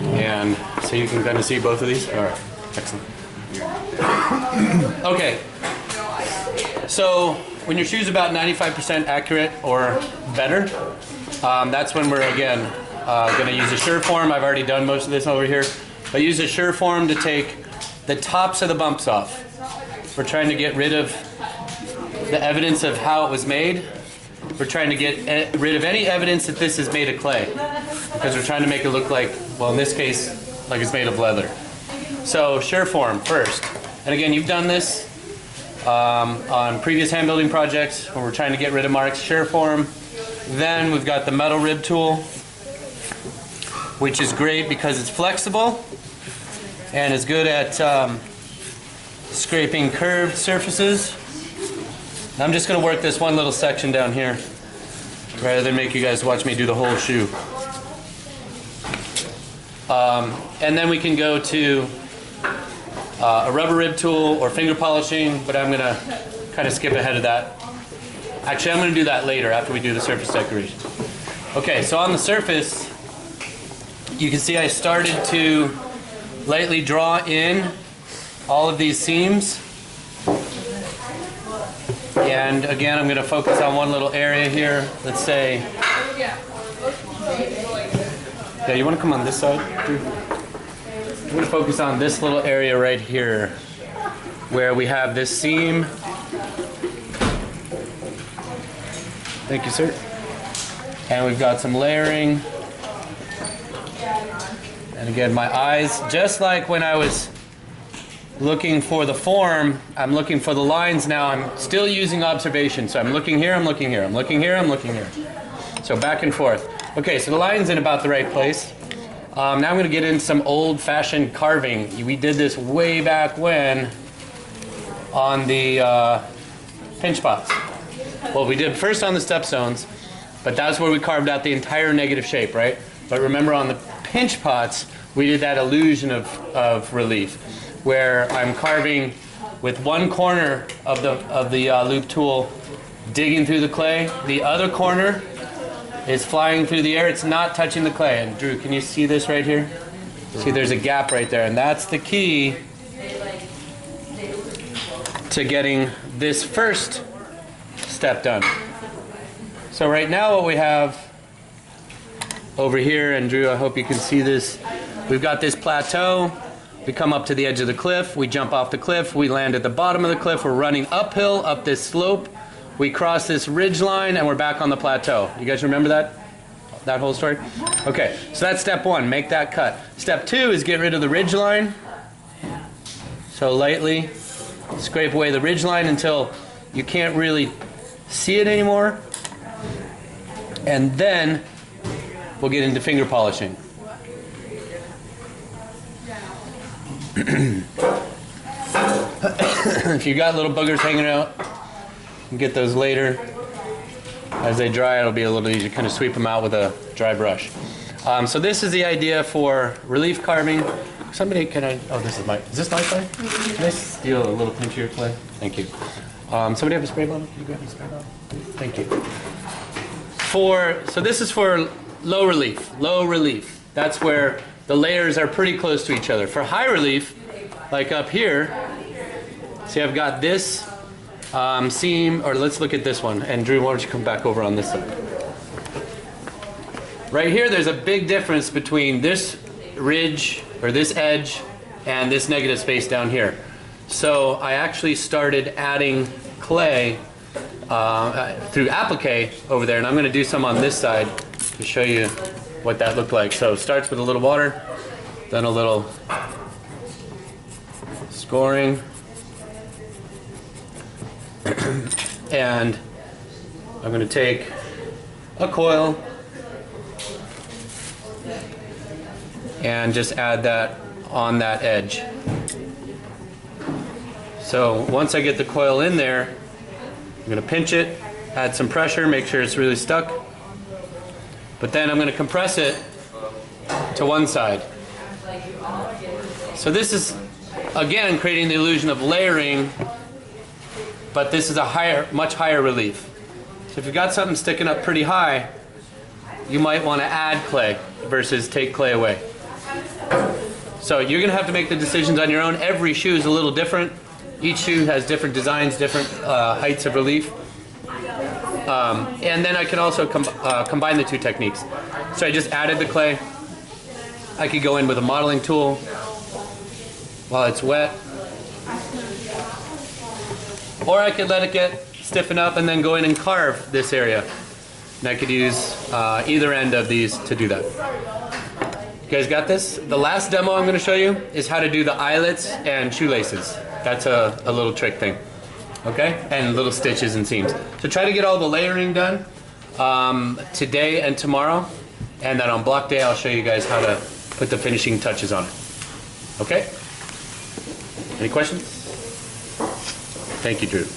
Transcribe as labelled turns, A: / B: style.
A: And so you can kind of see both of these. All right, excellent. Okay, so when your shoe's about 95% accurate or better, that's when we're again going to use a sure form. I've already done most of this over here, but use a sure form to take the tops of the bumps off. We're trying to get rid of the evidence of how it was made. We're trying to get rid of any evidence that this is made of clay, because we're trying to make it look like, well, in this case, like it's made of leather. So sure form first. And again, you've done this on previous hand building projects when we're trying to get rid of marks. Sure form. Then we've got the metal rib tool, which is great because it's flexible and is good at scraping curved surfaces. I'm just going to work this one little section down here rather than make you guys watch me do the whole shoe. And then we can go to a rubber rib tool or finger polishing, but I'm going to kind of skip ahead of that. Actually, I'm going to do that later after we do the surface decoration. Okay, so on the surface, you can see I started to lightly draw in all of these seams. And again, I'm going to focus on one little area here. Let's say, yeah, you want to come on this side? I'm going to focus on this little area right here where we have this seam. Thank you, sir. And we've got some layering. And again, my eyes, just like when I was looking for the form, I'm looking for the lines now. I'm still using observation. So I'm looking here, I'm looking here, I'm looking here, I'm looking here. So back and forth. Okay, so the line's in about the right place. Now I'm going to get into some old-fashioned carving. We did this way back when on the pinch pots. Well, we did first on the stepstones, but that's where we carved out the entire negative shape, right? But remember on the pinch pots, we did that illusion of relief, where I'm carving with one corner of the loop tool digging through the clay. The other corner is flying through the air. It's not touching the clay. And Drew, can you see this right here? See, there's a gap right there, and that's the key to getting this first step done. So right now what we have over here, and Drew, I hope you can see this, we've got this plateau. We come up to the edge of the cliff, we jump off the cliff, we land at the bottom of the cliff, we're running uphill up this slope, we cross this ridge line, and we're back on the plateau. You guys remember that whole story? Okay, so that's step one, make that cut. Step two is get rid of the ridge line. So lightly scrape away the ridge line until you can't really see it anymore. And then we'll get into finger polishing. If you got little boogers hanging out, you can get those later. As they dry, it'll be a little easier to kind of sweep them out with a dry brush. So this is the idea for relief carving. Somebody, is this my clay? Can I steal a little pinch of your clay? Thank you. Somebody have a spray bottle? Can you grab a spray bottle? Thank you. So this is for low relief. That's where the layers are pretty close to each other. For high relief, like up here, see I've got this seam, or let's look at this one. And Drew, why don't you come back over on this side? Right here, there's a big difference between this ridge, or this edge, and this negative space down here. So I actually started adding clay through applique over there, and I'm going to do some on this side to show you what that looked like. So it starts with a little water, then a little scoring, and I'm going to take a coil and just add that on that edge. So once I get the coil in there, I'm going to pinch it, add some pressure, make sure it's really stuck. But then I'm going to compress it to one side. So this is, again, creating the illusion of layering, but this is a much higher relief. So if you've got something sticking up pretty high, you might want to add clay versus take clay away. So you're going to have to make the decisions on your own. Every shoe is a little different. Each shoe has different designs, different heights of relief. And then I can also combine the two techniques. So I just added the clay. I could go in with a modeling tool while it's wet. Or I could let it get stiffen up and then go in and carve this area. And I could use either end of these to do that. You guys got this? The last demo I'm going to show you is how to do the eyelets and shoelaces. That's a little trick thing. Okay? And little stitches and seams. So try to get all the layering done today and tomorrow. And then on block day I'll show you guys how to put the finishing touches on it. Okay? Any questions? Thank you, Drew.